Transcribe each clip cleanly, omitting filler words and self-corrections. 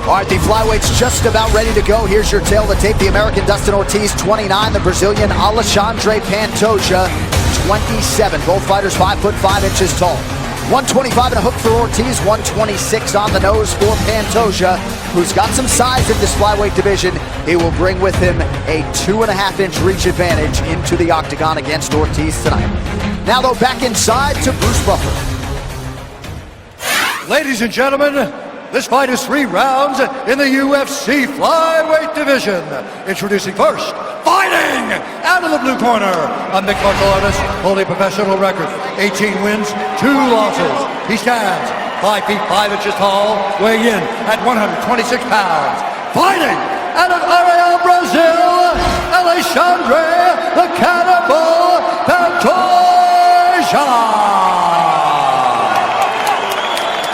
All right, the flyweight's just about ready to go. Here's your tail to tape. The American Dustin Ortiz, 29. The Brazilian Alexandre Pantoja, 27. Both fighters 5'5" tall. 125 and a hook for Ortiz, 126 on the nose for Pantoja, who's got some size in this flyweight division. He will bring with him a 2.5-inch reach advantage into the octagon against Ortiz tonight. Now, though, back inside to Bruce Buffer. Ladies and gentlemen, this fight is 3 rounds in the UFC flyweight division. Introducing first, fighting out of the blue corner, a mixed martial artist, holding professional record, 18 wins, 2 losses. He stands 5 feet 5 inches tall, weighing in at 126 pounds. Fighting out of Ortiz, Brazil, Alexandre the Cannibal Pantoja.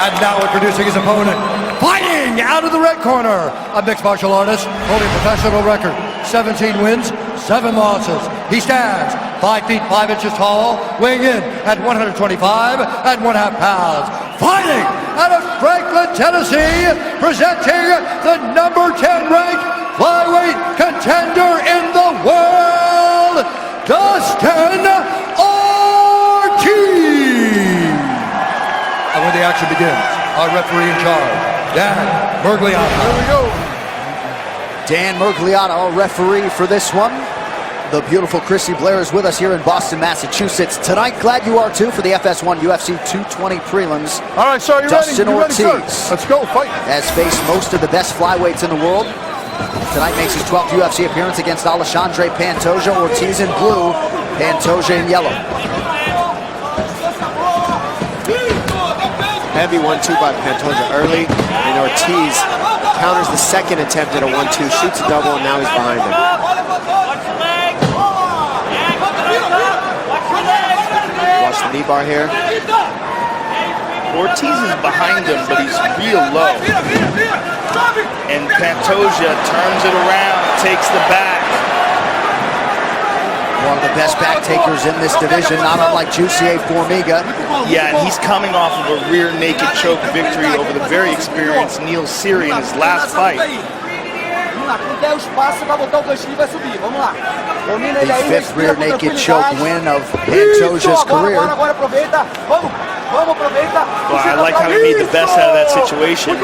And now introducing his opponent, fighting out of the red corner, a mixed martial artist, holding professional record, 17 wins, 7 losses. He stands 5 feet 5 inches tall, weighing in at 125.5 pounds. Fighting out of Franklin, Tennessee, presenting the number 10 ranked flyweight contender in the world, Dustin Ortiz. And when the action begins, our referee in charge, Dan Mergliata. Here we go. Dan Mergliata, our referee for this one. The beautiful Chrissy Blair is with us here in Boston, Massachusetts. Tonight, glad you are too, for the FS1 UFC 220 prelims. All right, sir, you Dustin ready? Ortiz Ready, sir? Let's go, fight. Has faced most of the best flyweights in the world. Tonight makes his 12th UFC appearance against Alexandre Pantoja. Ortiz in blue, Pantoja in yellow. Heavy 1-2 by Pantoja early, and Ortiz counters the second attempt at a 1-2, shoots a double, and now he's behind him. Watch the knee bar here. Ortiz is behind him, but he's real low. And Pantoja turns it around, takes the back. One of the best back takers in this division, not unlike Jussier Formiga. Yeah, and he's coming off of a rear naked choke victory over the very experienced Neil Seary in his last fight. The 5th rear naked choke win of Pantoja's career. Well, I like how he made the best out of that situation.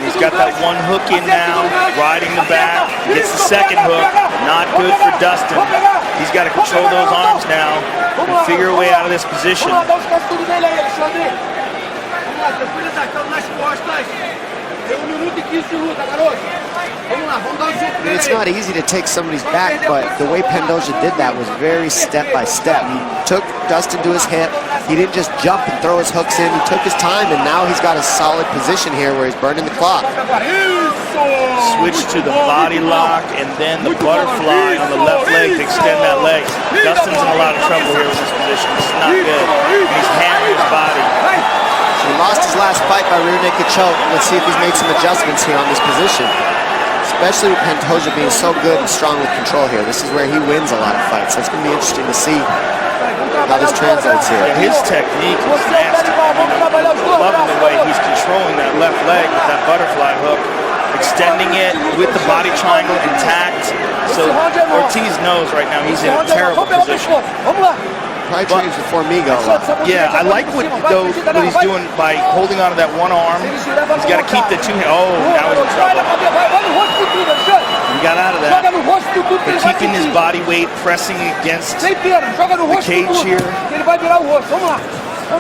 He's got that one hook in now, riding the back, gets the second hook, not good for Dustin. He's got to control those arms now and figure a way out of this position. It's not easy to take somebody's back, but the way Pantoja did that was very step by step. He took Dustin to his hip. He didn't just jump and throw his hooks in. He took his time, and now he's got a solid position here where he's burning the clock. Switch to the body lock and then the butterfly on the left leg to extend that leg. Dustin's in a lot of trouble here with this position. It's not good. He's hammering his body. He lost his last fight by rear naked choke. Let's see if he's made some adjustments here on this position. Especially with Pantoja being so good and strong with control here. This is where he wins a lot of fights. So it's going to be interesting to see how this translates here. Yeah, his technique is nasty. I'm loving the way he's controlling that left leg with that butterfly hook, extending it with the body triangle intact. So Ortiz knows right now he's in a terrible position. Probably trains with Formiga a lot. Yeah, I like what he's doing by holding on to that one arm. He's got to keep the two hands. Oh, now he's in trouble. He got out of that. But keeping his body weight pressing against the cage here.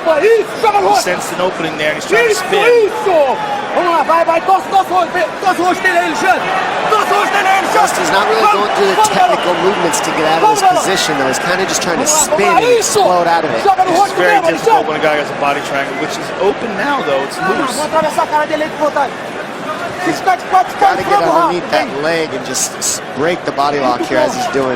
He sensed an opening there and he's trying to spin. Dustin's not really going through the technical movements to get out of this position, though. He's kind of just trying to spin and explode out of it. This is very difficult when a guy has a body triangle, which is open now, though. It's loose. He's got to get underneath that leg and just break the body lock here as he's doing.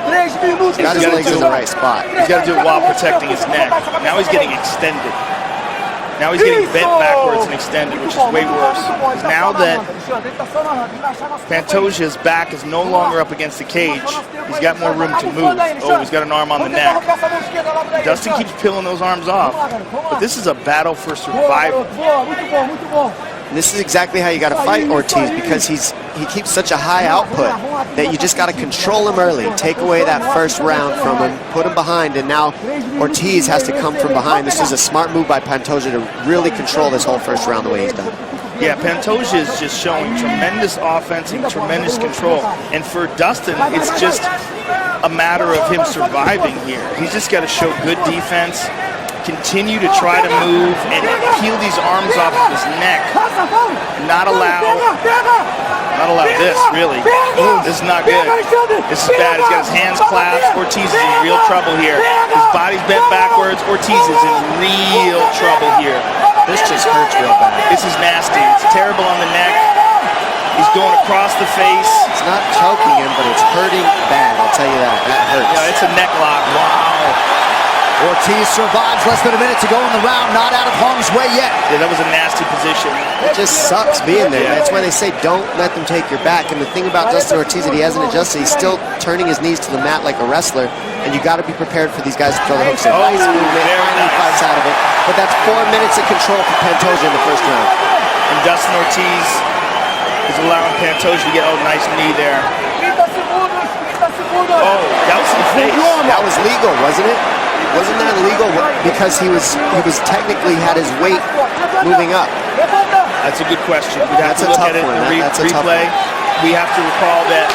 He's got his legs in the right spot. He's got to do it while protecting his neck. Now he's getting extended. Now he's getting bent backwards and extended, which is way worse. Now that Pantoja's back is no longer up against the cage, he's got more room to move. Oh, he's got an arm on the neck. Dustin keeps peeling those arms off. But this is a battle for survival. And this is exactly how you got to fight Ortiz, because he keeps such a high output that you just got to control him early, take away that first round from him, put him behind, and now Ortiz has to come from behind. This is a smart move by Pantoja to really control this whole first round the way he's done. Yeah, Pantoja is just showing tremendous offense and tremendous control. And for Dustin, it's just a matter of him surviving here. He's just got to show good defense, continue to try to move and peel these arms off of his neck. Not allow this, really. This is not good. This is bad. He's got his hands clasped. Ortiz is in real trouble here. His body's bent backwards. Ortiz is in real trouble here. This just hurts real bad. This is nasty. It's terrible on the neck. He's going across the face. It's not choking him, but it's hurting bad. I'll tell you that. That hurts. Yeah, it's a neck lock. Wow. Ortiz survives, less than a minute to go in the round, not out of harm's way yet. Yeah, that was a nasty position. It just sucks being there. That's why they say don't let them take your back. And the thing about Dustin Ortiz that he hasn't adjusted, he's still turning his knees to the mat like a wrestler. And you got to be prepared for these guys to throw the hooks in. Nice movement, finally fights out of it. But that's 4 minutes of control for Pantoja in the first round. And Dustin Ortiz is allowing Pantoja to get a nice knee there. Oh, that was in the face. That was legal, wasn't it? Wasn't that illegal? Because he was technically had his weight moving up. That's a good question. We'd have to look at it in the replay. We have to recall that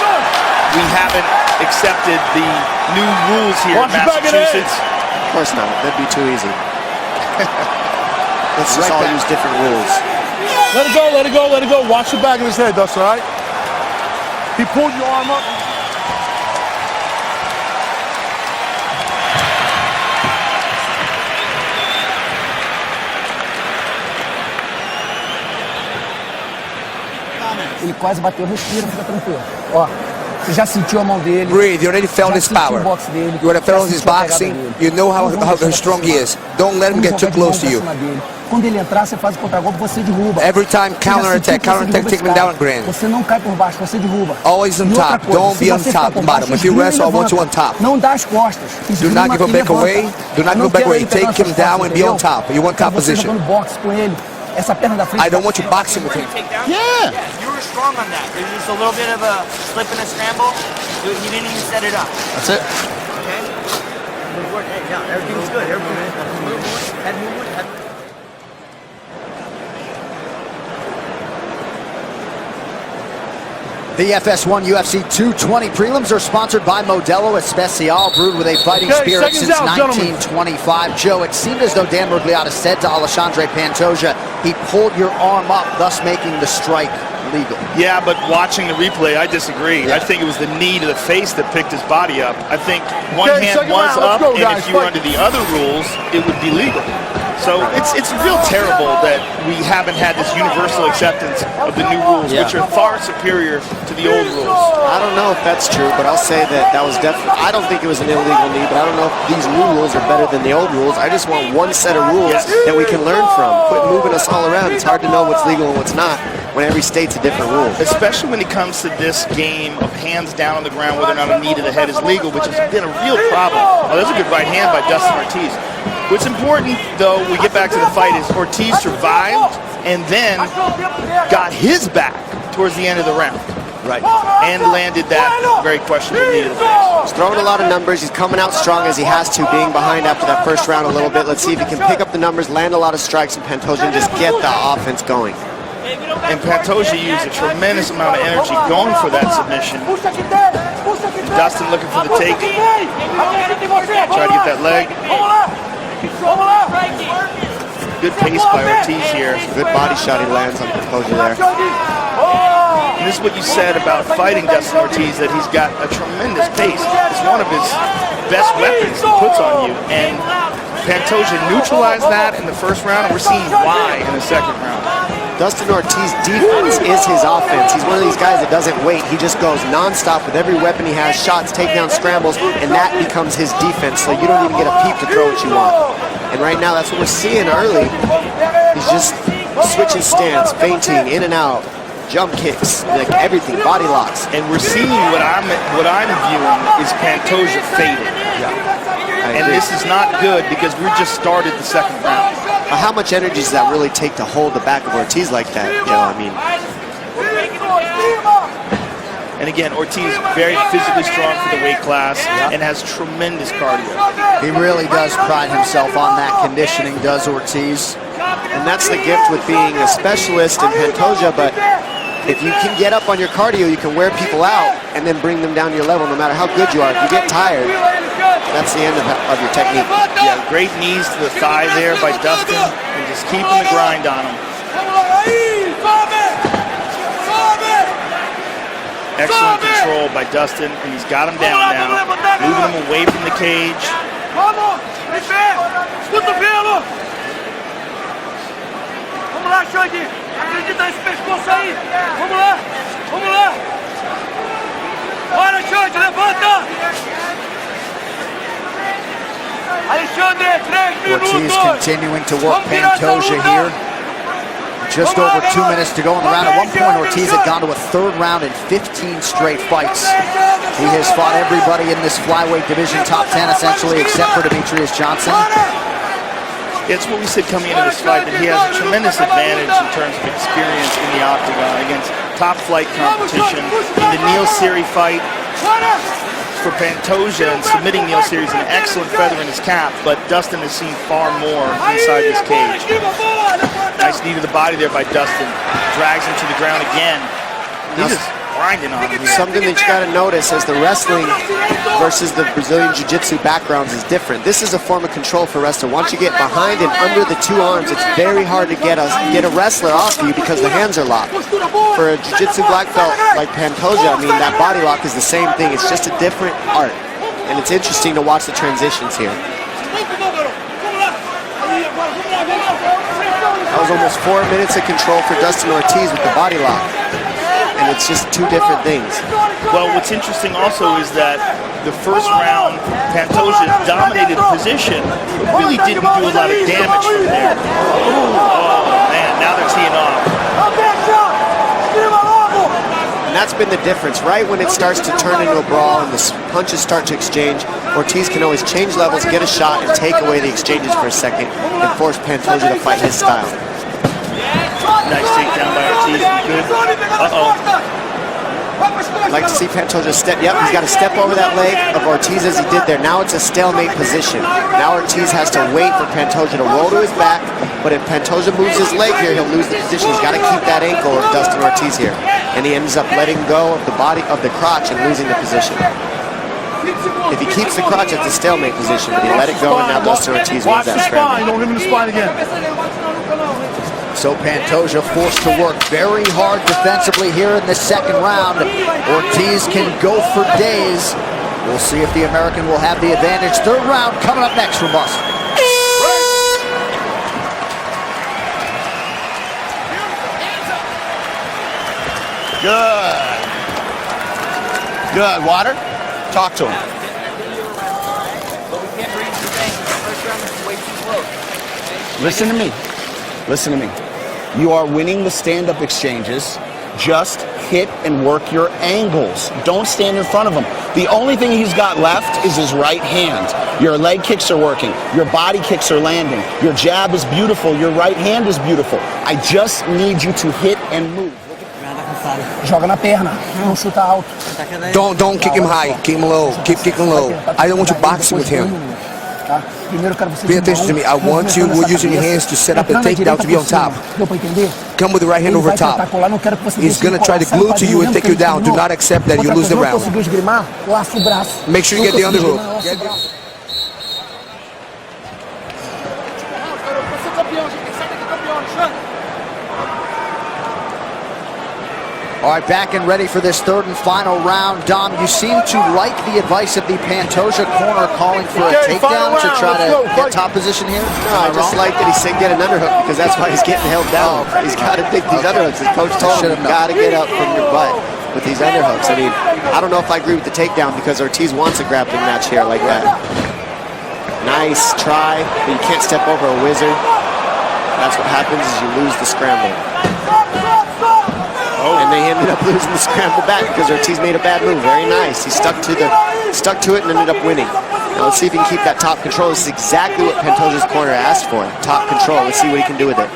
we haven't accepted the new rules here in Massachusetts. Of course not. That'd be too easy. Let's just all use different rules. Let it go, let it go, let it go. Watch the back of his head, Dustin, all right? He pulled your arm up. Ele quase bateu, respira, fica tranquilo. Ó, você já sentiu a mão dele. Breathe, you already felt his power. You already felt his boxing. You know how strong he is. Don't let him get too close to you. Quando ele entrar, você faz o contra-golpe, você derruba. Every time counter-attack, take him down and grand. Você não cai por baixo, você derruba. Always on top, don't be on top, bottom. If you wrestle, I want you on top. Não dá as costas. Do not give a back away. Do not go back away. Take him down and be on top. You want top position. Essa perna da frente. I don't want you boxing with him. Yeah. You were strong on that. There was just a little bit of a slip and a scramble. You didn't even set it up. That's it. Okay. Yeah, everything was good. Everything. Head movement. The FS1 UFC 220 prelims are sponsored by Modelo Especial, brewed with a fighting spirit since 1925. Joe, it seemed as though Dan Miragliotta said to Alexandre Pantoja, he pulled your arm up, thus making the strike legal. Yeah, but watching the replay, I disagree. I think it was the knee to the face that picked his body up. I think one hand was up, and if you were under the other rules, it would be legal. So it's real terrible that we haven't had this universal acceptance of the new rules, which are far superior to the old rules. I don't know if that's true, but I'll say that that was definitely, I don't think it was an illegal knee, but I don't know if these new rules are better than the old rules. I just want one set of rules that we can learn from. Quit moving us all around. It's hard to know what's legal and what's not when every state's a different rule. Especially when it comes to this game of hands down on the ground, whether or not a knee to the head is legal, which has been a real problem. Oh, that's a good right hand by Dustin Ortiz. What's important, though, we get back to the fight, is Ortiz survived and then got his back towards the end of the round. Right. And landed that very questionable knee to the face. He's throwing a lot of numbers. He's coming out strong as he has to, being behind after that first round a little bit. Let's see if he can pick up the numbers, land a lot of strikes in Pantoja, and just get the offense going. And Pantoja used a tremendous amount of energy going for that submission. And Dustin looking for the take. Try to get that leg. Good pace by Ortiz here. Good body shot he lands on Pantoja there. And this is what you said about fighting Dustin Ortiz, that he's got a tremendous pace. It's one of his best weapons he puts on you. And Pantoja neutralized that in the first round, and we're seeing why in the second round. Dustin Ortiz's defense is his offense. He's one of these guys that doesn't wait. He just goes nonstop with every weapon he has, shots, takedown, scrambles, and that becomes his defense. So you don't even get a peep to throw what you want. And right now, that's what we're seeing early. He's just switching stance, feinting, in and out, jump kicks, like everything, body locks. And we're seeing what I'm viewing is Pantoja faded. And this is not good because we just started the second round. How much energy does that really take to hold the back of Ortiz like that? You know, I mean. And again, Ortiz very physically strong for the weight class and has tremendous cardio. He really does pride himself on that conditioning, does Ortiz. And that's the gift with being a specialist in Pantoja, but if you can get up on your cardio, you can wear people out and then bring them down to your level no matter how good you are. If you get tired, that's the end of your technique. Yeah, great knees to the thigh there by Dustin, and just keeping the grind on him. Excellent control by Dustin, and he's got him down now, moving him away from the cage. Vamos lá, Xande. Acredita nesse pescoço aí. Vamos lá. Vamos lá. Bora, Xande, levanta. Alexandre, 3 minutos. Ortiz continuing to work Pantoja here. Just over 2 minutes to go in the round. At one point, Ortiz had gone to a third round in 15 straight fights. He has fought everybody in this flyweight division, top 10 essentially, except for Demetrius Johnson. It's what we said coming into this fight, that he has a tremendous advantage in terms of experience in the octagon against top flight competition. In the Neil Series fight for Pantoja and submitting Neil Series, an excellent feather in his cap, but Dustin has seen far more inside this cage. Nice knee to the body there by Dustin. Drags him to the ground again. He's just grinding on him. Something that you got to notice as the wrestling versus the Brazilian Jiu-Jitsu backgrounds is different. This is a form of control for wrestler. Once you get behind and under the two arms, it's very hard to get a wrestler off you because the hands are locked. For a Jiu-Jitsu black belt like Pantoja, I mean, that body lock is the same thing. It's just a different art. And it's interesting to watch the transitions here. That was almost 4 minutes of control for Dustin Ortiz with the body lock. And it's just two different things. Well, what's interesting also is that the first round, Pantoja dominated the position, but really didn't do a lot of damage from there. Oh, man, now they're teeing off. And that's been the difference. Right when it starts to turn into a brawl and the punches start to exchange, Ortiz can always change levels, get a shot, and take away the exchanges for a second and force Pantoja to fight his style. Nice takedown by Ortiz. Good. Uh-oh. I'd like to see Pantoja step. Yep, he's got to step over that leg of Ortiz as he did there. Now it's a stalemate position. Now Ortiz has to wait for Pantoja to roll to his back, but if Pantoja moves his leg here, he'll lose the position. He's got to keep that ankle of Dustin Ortiz here. And he ends up letting go of the body of the crotch and losing the position. If he keeps the crotch, it's a stalemate position, but he let it go, and now Dustin Ortiz wins that scramble. Don't give him the spine again. So Pantoja forced to work very hard defensively here in the second round. Ortiz can go for days. We'll see if the American will have the advantage. Third round coming up next from Boston. Good. Good. Water? Talk to him. But we can't bring it to the bank. The first round is way too close. Listen to me. Listen to me. You are winning the stand-up exchanges. Just hit and work your angles. Don't stand in front of him. The only thing he's got left is his right hand. Your leg kicks are working. Your body kicks are landing. Your jab is beautiful. Your right hand is beautiful. I just need you to hit and move. Joga na perna, não chuta alto. Don't kick him high. Keep him low. Keep kicking low. I don't want you boxing with him. Pay attention to me. I want you using your hands to set up a takedown to be on top. Come with the right hand over top. He's going to try to glue to you and take you down. Do not accept that you lose the round. Make sure you get the underhook. All right, back and ready for this third and final round. Dom, you seem to like the advice of the Pantoja corner calling for a takedown to try to get top position here? No, I just like that he said get an underhook because that's why he's getting held down. He's got to dig these underhooks. His coach told him, you got to get up from your butt with these underhooks. I mean, I don't know if I agree with the takedown because Ortiz wants a grappling match here like that. Nice try, but you can't step over a wizard. That's what happens is you lose the scramble. And they ended up losing the scramble back because Ortiz made a bad move. Very nice. He stuck to it and ended up winning. Now let's see if he can keep that top control. This is exactly what Pantoja's corner asked for. Top control. Let's see what he can do with it.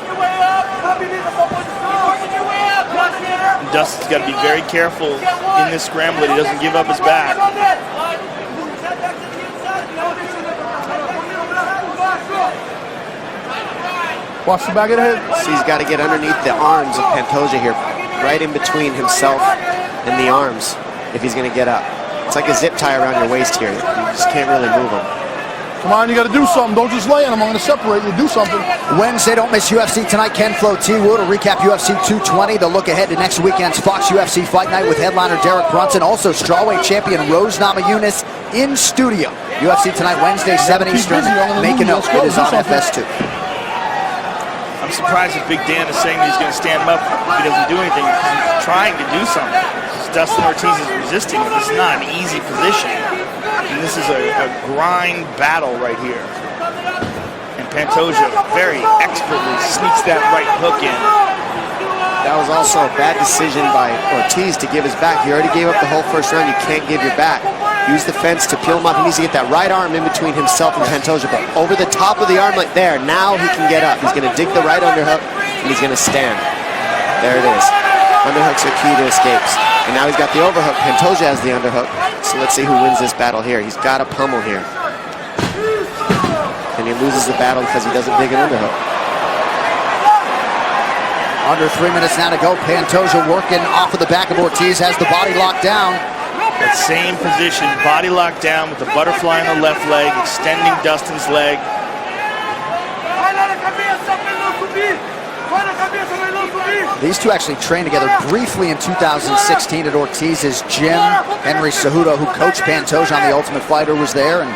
Dustin's got to be very careful in this scramble that he doesn't give up his back. Watch the back of the head. So he's got to get underneath the arms of Pantoja here, right in between himself and the arms if he's going to get up. It's like a zip tie around your waist here. You just can't really move him. Come on, you got to do something. Don't just lay on him. I'm going to separate you. Do something. Wednesday, don't miss UFC Tonight. Ken Flo T. Wood will recap UFC 220. They'll look ahead to next weekend's Fox UFC Fight Night with headliner Derek Brunson. Also, strawweight champion Rose Namajunas in studio. UFC Tonight, Wednesday, 7 Eastern. Make a note. It is on FS2. I'm surprised if Big Dan is saying that he's going to stand him up if he doesn't do anything. He's trying to do something. Dustin Ortiz is resisting it. This is not an easy position. And this is a grind battle right here. And Pantoja very expertly sneaks that right hook in. That was also a bad decision by Ortiz to give his back. He already gave up the whole first round. You can't give your back. Use the fence to peel him up. He needs to get that right arm in between himself and Pantoja. But over the top of the arm like there, now he can get up. He's going to dig the right underhook, and he's going to stand. There it is. Underhooks are key to escapes. And now he's got the overhook. Pantoja has the underhook. So let's see who wins this battle here. He's got a pummel here. And he loses the battle because he doesn't dig an underhook. Under 3 minutes now to go. Pantoja working off of the back of Ortiz. Has the body locked down. That same position, body locked down with the butterfly on the left leg, extending Dustin's leg. These two actually trained together briefly in 2016 at Ortiz's gym. Henry Cejudo, who coached Pantoja on The Ultimate Fighter, was there, and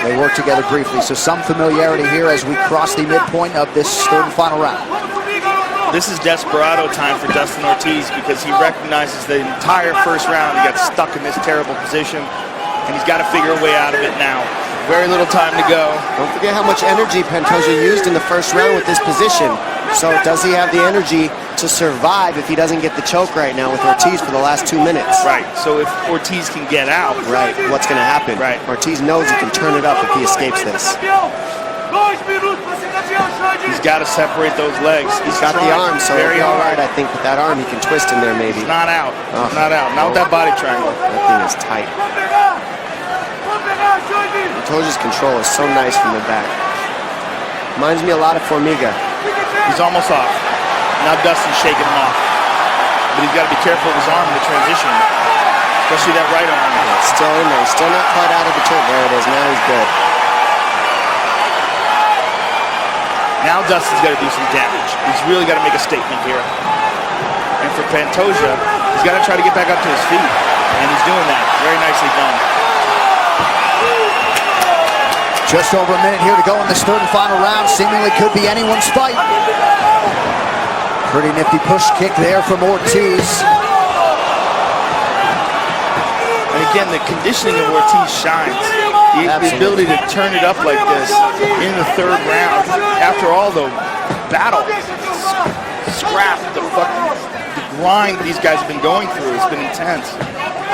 they worked together briefly. So some familiarity here as we cross the midpoint of this third and final round. This is desperado time for Dustin Ortiz because he recognizes the entire first round he got stuck in this terrible position, and he's got to figure a way out of it now. Very little time to go. Don't forget how much energy Pantoja used in the first round with this position. So does he have the energy to survive if he doesn't get the choke right now with Ortiz for the last 2 minutes? Right, so if Ortiz can get out. Right, what's going to happen? Right. Ortiz knows he can turn it up if he escapes this. He's got to separate those legs. He's got the arm, so very hard. I think with that arm he can twist in there maybe. He's not out. He's not out. Not with that body triangle. That thing is tight. Pantoja's control is so nice from the back. Reminds me a lot of Formiga. He's almost off. Now Dustin's shaking him off. But he's got to be careful of his arm in the transition. Especially that right arm. It's still in there. He's still not quite out of the turn. There it is. Now he's good. Now Dustin's got to do some damage. He's really got to make a statement here. And for Pantoja, he's got to try to get back up to his feet. And he's doing that. Very nicely done. Just over a minute here to go in this third and final round. Seemingly could be anyone's fight. Pretty nifty push kick there from Ortiz. And again, the conditioning of Ortiz shines. The ability to turn it up like this in the third round after all the battle, scrap, the grind these guys have been going through. It's been intense.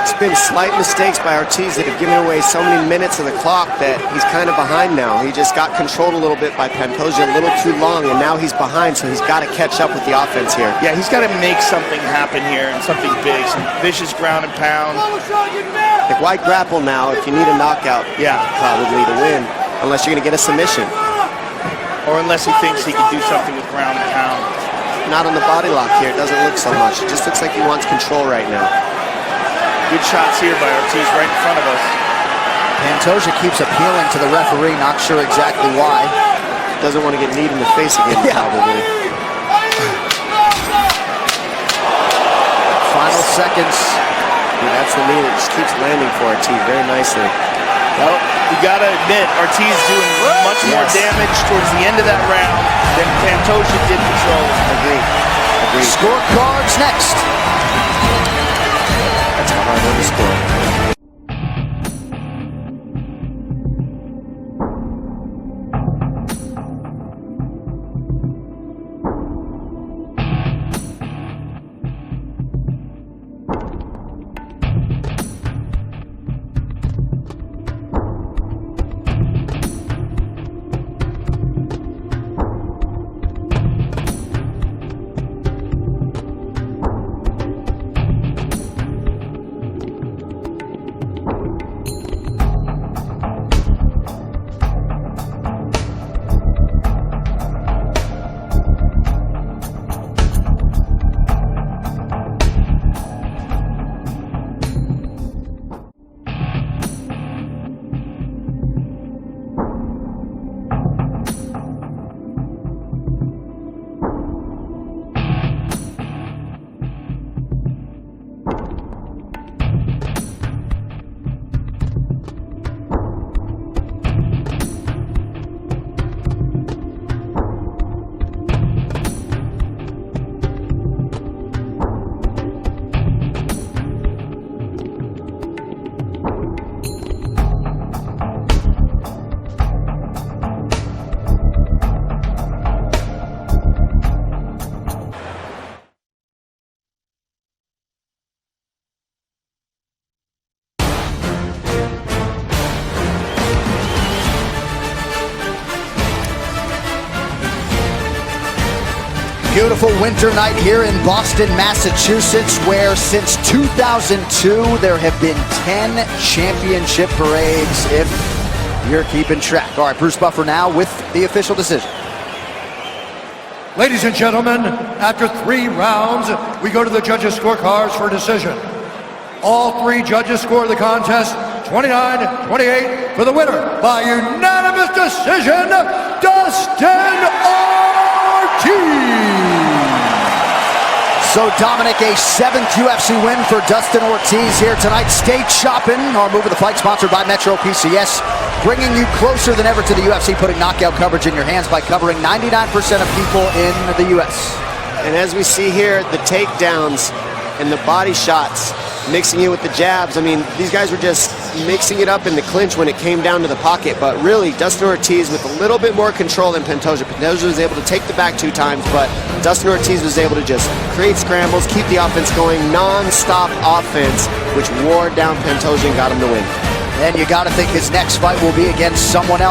It's been slight mistakes by Ortiz that have given away so many minutes of the clock that he's kind of behind now. He just got controlled a little bit by Pantoja a little too long, and now he's behind, so he's got to catch up with the offense here. Yeah, he's got to make something happen here, and something big, some vicious ground and pound. Like, why grapple now if you need a knockout? Yeah. Probably to win, unless you're going to get a submission. Or unless he thinks he can do something with ground and pound. Not on the body lock here. It doesn't look so much. It just looks like he wants control right now. Good shots here by Ortiz right in front of us. Pantoja keeps appealing to the referee, not sure exactly why. Doesn't want to get kneed in the face again, probably. Final seconds. Yeah, that's the knee that just keeps landing for Ortiz very nicely. Well, you got to admit, Ortiz doing much more damage towards the end of that round than Pantoja did control. Agreed. Scorecards next. That's how hard to score. Beautiful winter night here in Boston, Massachusetts, where since 2002 there have been 10 championship parades, if you're keeping track. All right, Bruce Buffer now with the official decision. Ladies and gentlemen, after 3 rounds, we go to the judges' scorecards for a decision. All 3 judges score the contest 29-28 for the winner by unanimous decision, Dustin Ortiz. So Dominic, a 7th UFC win for Dustin Ortiz here tonight. State shopping, our move of the fight, sponsored by Metro PCS, bringing you closer than ever to the UFC, putting knockout coverage in your hands by covering 99% of people in the U.S. And as we see here, the takedowns and the body shots, mixing it with the jabs. I mean, these guys were just mixing it up in the clinch when it came down to the pocket. But really, Dustin Ortiz with a little bit more control than Pantoja. Pantoja was able to take the back 2 times, but Dustin Ortiz was able to just create scrambles, keep the offense going, non-stop offense, which wore down Pantoja and got him to win. And you got to think his next fight will be against someone else.